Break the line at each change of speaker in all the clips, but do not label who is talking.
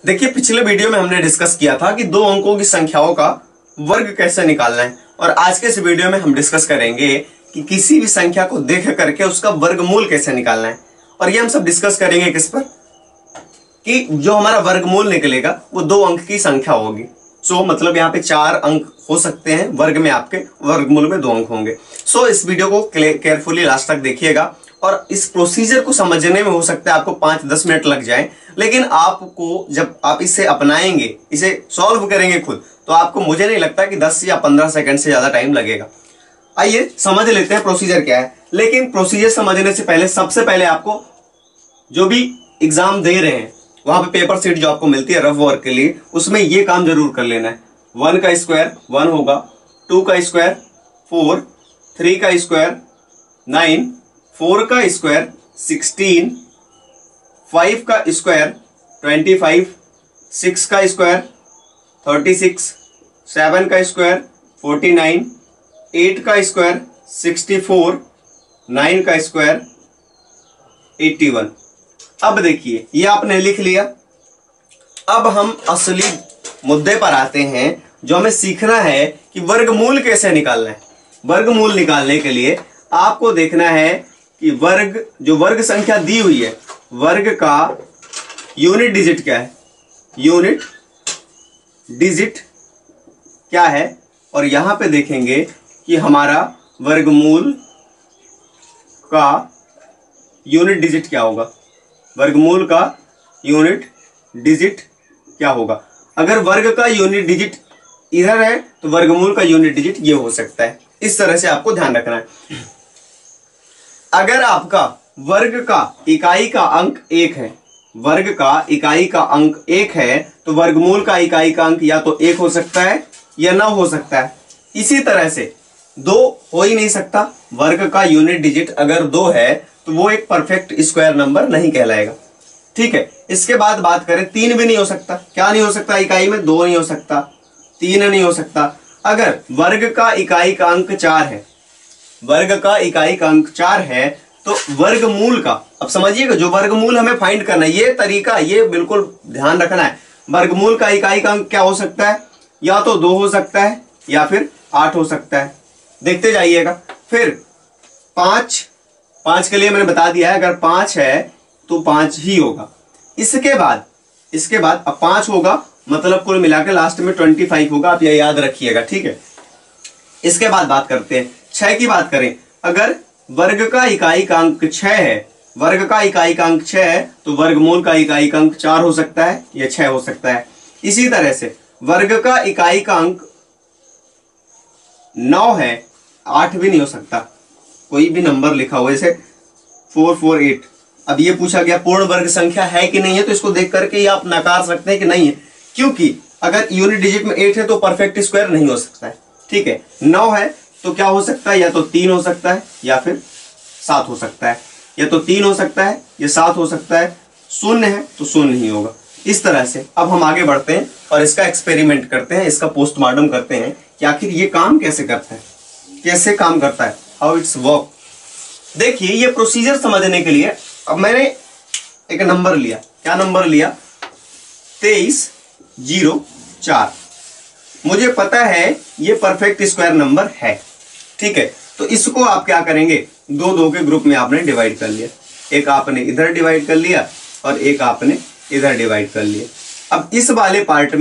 देखिए पिछले वीडियो में हमने डिस्कस किया था कि दो अंकों की संख्याओं का वर्ग कैसे निकालना है, और आज के इस वीडियो में हम डिस्कस करेंगे कि किसी भी संख्या को देख करके उसका वर्गमूल कैसे निकालना है। और ये हम सब डिस्कस करेंगे किस पर, कि जो हमारा वर्गमूल निकलेगा वो दो अंक की संख्या होगी। सो मतलब यहाँ पे 4 अंक हो सकते हैं वर्ग में, आपके वर्गमूल में 2 अंक होंगे। सो इस वीडियो को केयरफुली लास्ट तक देखिएगा, और इस प्रोसीजर को समझने में हो सकता है आपको 5-10 मिनट लग जाए, लेकिन आपको जब आप इसे अपनाएंगे, इसे सॉल्व करेंगे खुद, तो आपको, मुझे नहीं लगता कि 10 या 15 सेकंड से ज्यादा टाइम लगेगा। आइए समझ लेते हैं प्रोसीजर क्या है। लेकिन प्रोसीजर समझने से पहले सबसे पहले आपको जो भी एग्जाम दे रहे हैं वहां पे पेपर सीट जो आपको मिलती है रफ वर्क के लिए, उसमें ये काम जरूर कर लेना है। 1 का स्क्वायर 1 होगा, 2 का स्क्वायर 4, 3 का स्क्वायर 9, 4 का स्क्वायर 16, 5 का स्क्वायर 25, 6 का स्क्वायर 36, 7 का स्क्वायर 49, 8 का स्क्वायर 64, 9 का स्क्वायर 81। अब देखिए ये आपने लिख लिया। अब हम असली मुद्दे पर आते हैं, जो हमें सीखना है कि वर्गमूल कैसे निकालना है। वर्गमूल निकालने के लिए आपको देखना है कि जो वर्ग संख्या दी हुई है, वर्ग का यूनिट डिजिट क्या है, यूनिट डिजिट क्या है, और यहां पे देखेंगे कि हमारा वर्गमूल का यूनिट डिजिट क्या होगा। वर्गमूल का यूनिट डिजिट क्या होगा। अगर वर्ग का यूनिट डिजिट इधर है तो वर्गमूल का यूनिट डिजिट ये हो सकता है। इस तरह से आपको ध्यान रखना है। अगर आपका वर्ग का इकाई का अंक 1 है, वर्ग का इकाई का अंक 1 है, तो वर्गमूल का इकाई का अंक या तो 1 हो सकता है या ना हो सकता है। इसी तरह से 2 हो ही नहीं सकता। वर्ग का यूनिट डिजिट अगर 2 है तो वो एक परफेक्ट स्क्वायर नंबर नहीं कहलाएगा। ठीक है, इसके बाद बात करें, 3 भी नहीं हो सकता। क्या नहीं हो सकता इकाई में? 2 नहीं हो सकता, 3 नहीं हो सकता। अगर वर्ग का इकाई का अंक 4 है, वर्ग का इकाई का अंक 4 है, तो वर्गमूल का, अब समझिएगा, जो वर्गमूल हमें फाइंड करना है, ये तरीका, ये बिल्कुल ध्यान रखना है। वर्गमूल का इकाई का अंक क्या हो सकता है? या तो 2 हो सकता है या फिर 8 हो सकता है। देखते जाइएगा। फिर 5 के लिए मैंने बता दिया है, अगर 5 है तो 5 ही होगा। इसके बाद अब 5 होगा, मतलब कुल मिलाकर लास्ट में 25 होगा। आप ये याद रखिएगा, ठीक है। इसके बाद बात करते हैं 6 की बात करें। अगर वर्ग का इकाई का अंक 6 है, वर्ग का इकाई का अंक 6 है, तो वर्गमूल का इकाई का अंक 4 हो सकता है या 6 हो सकता है। इसी तरह से वर्ग का इकाई का अंक 9 है, 8 भी नहीं हो सकता। कोई भी नंबर लिखा हुआ, जैसे 448। अब ये पूछा गया पूर्ण वर्ग संख्या है कि नहीं है, तो इसको देख करके आप नकार सकते हैं कि नहीं है, क्योंकि अगर यूनिट डिजिट में 8 है तो परफेक्ट स्क्वायर नहीं हो सकता है। ठीक है, 9 है तो क्या हो सकता है? या तो 3 हो सकता है या फिर 7 हो सकता है, या तो 3 हो सकता है या 7 हो सकता है। 0 है तो 0 नहीं होगा। इस तरह से अब हम आगे बढ़ते हैं और इसका एक्सपेरिमेंट करते हैं, इसका पोस्टमार्टम करते हैं कि आखिर ये काम कैसे करता है, कैसे काम करता है, हाउ इट्स वर्क। देखिए ये प्रोसीजर समझने के लिए अब मैंने एक नंबर लिया। क्या नंबर लिया? 2304। मुझे पता है ये परफेक्ट स्क्वायर नंबर है। ठीक है, तो इसको आप क्या करेंगे, 2-2 के ग्रुप में आपने डिवाइड कर लिया। एक आपने इधर डिवाइड कर लिया और एक आपने इधर डिवाइड कर लिया। अब इस वाले पार्ट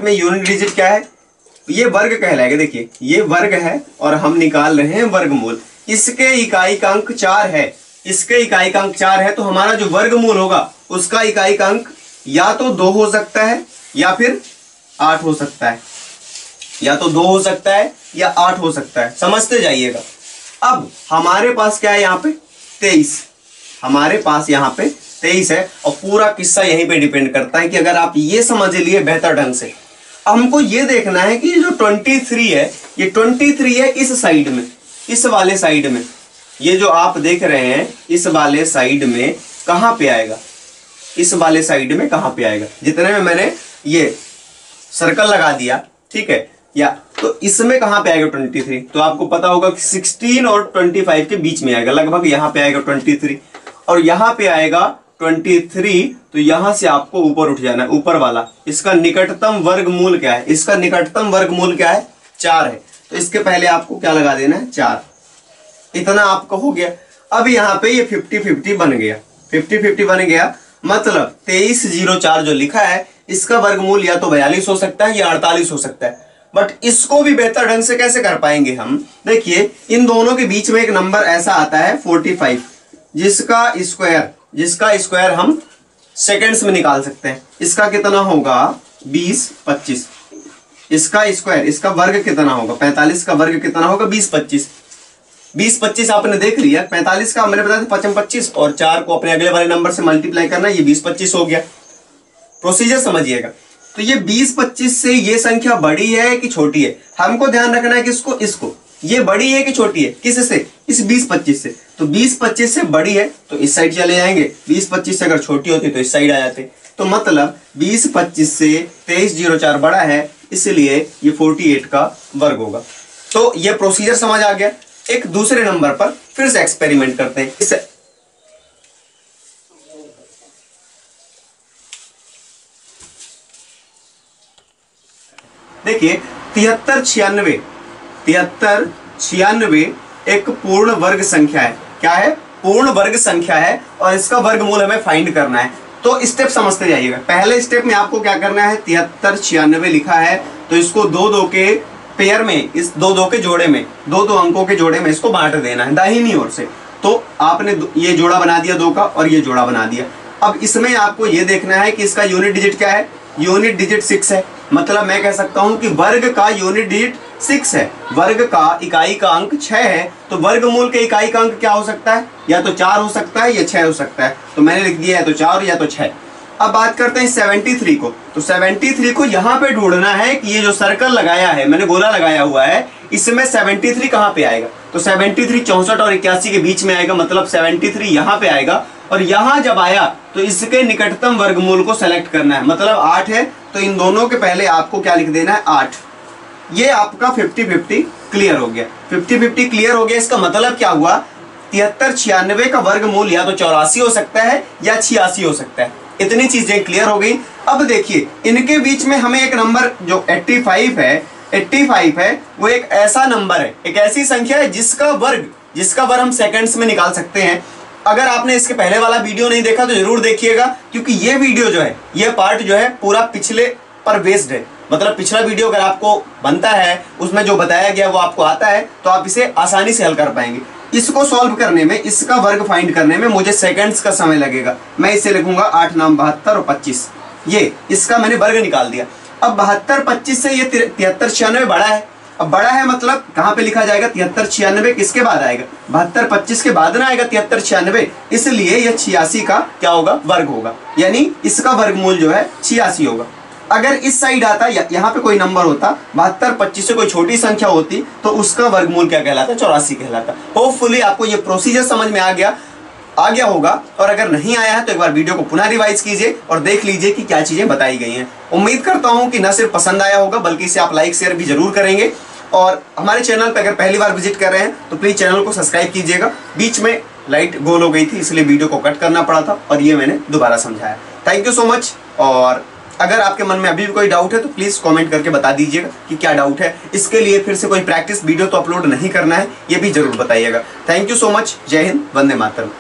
में यूनिट डिजिट क्या है? ये वर्ग कहलाएगा। देखिए ये वर्ग है और हम निकाल रहे हैं वर्गमूल। इसके इकाई का अंक 4 है, इसके इकाई का अंक 4 है, तो हमारा जो वर्गमूल होगा उसका इकाई का अंक या तो 2 हो सकता है या फिर 8 हो सकता है, या तो 2 हो सकता है या 8 हो सकता है। समझते जाइएगा। अब हमारे पास क्या है? यहाँ पे 23, हमारे पास यहाँ पे 23 है, और पूरा किस्सा यहीं पे डिपेंड करता है कि अगर आप ये समझ लिए बेहतर ढंग से। हमको ये देखना है कि जो 23 है, ये 23 है इस साइड में, इस वाले साइड में, ये जो आप देख रहे हैं इस वाले साइड में कहां पे आएगा, इस वाले साइड में कहां पे आएगा। जितने में मैंने ये सर्कल लगा दिया, ठीक है, या तो इसमें कहां पे आएगा 23, तो आपको पता होगा कि 16 और 25 के बीच में आएगा, लगभग यहां पे आएगा 23, और यहां पे आएगा 23, तो यहां से आपको ऊपर उठ जाना है, ऊपर वाला। इसका निकटतम वर्गमूल क्या है? इसका निकटतम वर्गमूल क्या है? 4 है। तो इसके पहले आपको क्या लगा देना है? 4। इतना आपका हो गया। अब यहाँ पे ये 50-50 बन गया, 50-50 बन गया। मतलब 2304 जो लिखा है इसका वर्गमूल या तो 42 हो सकता है या 48 हो सकता है। बट इसको भी बेहतर ढंग से कैसे कर पाएंगे हम? देखिए, इन दोनों के बीच में एक नंबर ऐसा आता है 45, जिसका स्क्वायर हम सेकंड्स में निकाल सकते हैं। इसका कितना होगा? 20-25। इसका स्क्वायर, इसका वर्ग कितना होगा? 45 का वर्ग कितना होगा? 20-25। 20-25 आपने देख लिया। 45 का मैंने बताया था 55-25, और 4 को अपने अगले वाले नंबर से मल्टीप्लाई करना, ये 20-25 हो गया। प्रोसीजर समझिएगा। तो ये 20-25 से ये संख्या बड़ी है कि छोटी है? हमको ध्यान रखना है किसको? इसको। ये बड़ी है कि छोटी है? किससे? इस 20-25 से। तो 20-25 से बड़ी है तो इस साइड चले जाएंगे, 20-25 से अगर छोटी होती तो इस साइड आ जाते। तो मतलब 20-25 से 2304 बड़ा है, इसलिए ये 48 का वर्ग होगा। तो ये प्रोसीजर समझ आ गया। एक दूसरे नंबर पर फिर से एक्सपेरिमेंट करते हैं। देखिए, 7396 एक पूर्ण वर्ग संख्या है। क्या है? पूर्ण वर्ग संख्या है, और इसका वर्गमूल हमें फाइंड करना है। तो स्टेप समझते जाइएगा। पहले स्टेप में आपको क्या करना है? 7396 लिखा है तो इसको 2-2 के पेयर में, इस 2-2 के जोड़े में, 2-2 अंकों के जोड़े में इसको बांट देना है दाहिनी ओर से। तो आपने ये जोड़ा बना दिया 2 का, और ये जोड़ा बना दिया। अब इसमें आपको ये देखना है कि इसका यूनिट डिजिट क्या है? यूनिट डिजिट 6 है। मतलब मैं कह सकता हूं कि वर्ग का यूनिट डिजिट 6 है। वर्ग का इकाई का अंक 6 है, तो वर्गमूल के इकाई का अंक क्या हो सकता है? या तो 4 हो सकता है या 6 हो सकता है। तो मैंने लिख दिया है तो 4 या तो 6। अब बात करते हैं 73 को। तो 73 को यहाँ पे ढूंढना है कि ये जो सर्कल लगाया है, मैंने गोला लगाया हुआ है, इसमें 73 कहाँ पे आएगा? तो 73 64 और 81 के बीच में आएगा। मतलब 73 यहाँ पे आएगा, और यहां जब आया तो इसके निकटतम वर्गमूल को सेलेक्ट करना है। मतलब 8 है, तो इन दोनों के पहले आपको क्या लिख देना है? 8। ये आपका 50-50 क्लियर हो गया। 50-50 क्लियर हो गया। इसका मतलब क्या हुआ? 7396 का वर्गमूल या तो 84 हो सकता है या 86 हो सकता है। इतनी चीजें क्लियर हो गई। अब देखिए, इनके बीच में हमें एक नंबर जो 85 है, वो एक ऐसा नंबर है, एक ऐसी संख्या है जिसका वर्ग हम सेकंड्स में निकाल सकते हैं। अगर आपने इसके पहले वाला वीडियो नहीं देखा तो जरूर देखिएगा, क्योंकि ये वीडियो जो है, ये पार्ट जो है पूरा पिछले पर बेस्ड है। मतलब पिछला वीडियो अगर आपको बनता है, उसमें जो बताया गया वो आपको आता है, तो आप इसे आसानी से हल कर पाएंगे। इसको सॉल्व करने में, इसका वर्ग फाइंड करने में मुझे सेकंड्स का समय लगेगा। मैं इसे लिखूंगा 8 9 72 और 25। ये इसका मैंने वर्ग निकाल दिया। अब 72-25 से ये 7396 बड़ा है। अब बड़ा है मतलब कहां पे लिखा जाएगा? 7396 किसके बाद आएगा? 72-25 के बाद ना आएगा 7396। इसलिए यह 86 का क्या होगा? वर्ग होगा। यानी इसका वर्गमूल जो है 86 होगा। अगर इस साइड आता, यहाँ पे कोई नंबर होता, 72-25 से कोई छोटी संख्या होती, तो उसका वर्गमूल क्या कहलाता? 84 कहलाता। होपफुली आपको ये प्रोसीजर समझ में आ गया होगा। और अगर नहीं आया है तो एक बार वीडियो को पुनः रिवाइज कीजिए और देख लीजिए कि क्या चीजें बताई गई हैं। उम्मीद करता हूं कि न सिर्फ पसंद आया होगा, बल्कि इसे आप लाइक शेयर भी जरूर करेंगे। और हमारे चैनल पर अगर पहली बार विजिट कर रहे हैं तो प्लीज चैनल को सब्सक्राइब कीजिएगा। बीच में लाइट गोल हो गई थी, इसलिए वीडियो को कट करना पड़ा था, और ये मैंने दोबारा समझाया। Thank you so much. और अगर आपके मन में अभी भी कोई डाउट है तो प्लीज कमेंट करके बता दीजिएगा कि क्या डाउट है। इसके लिए फिर से कोई प्रैक्टिस वीडियो तो अपलोड नहीं करना है, ये भी जरूर बताइएगा। Thank you so much. जय हिंद, वंदे मातरम।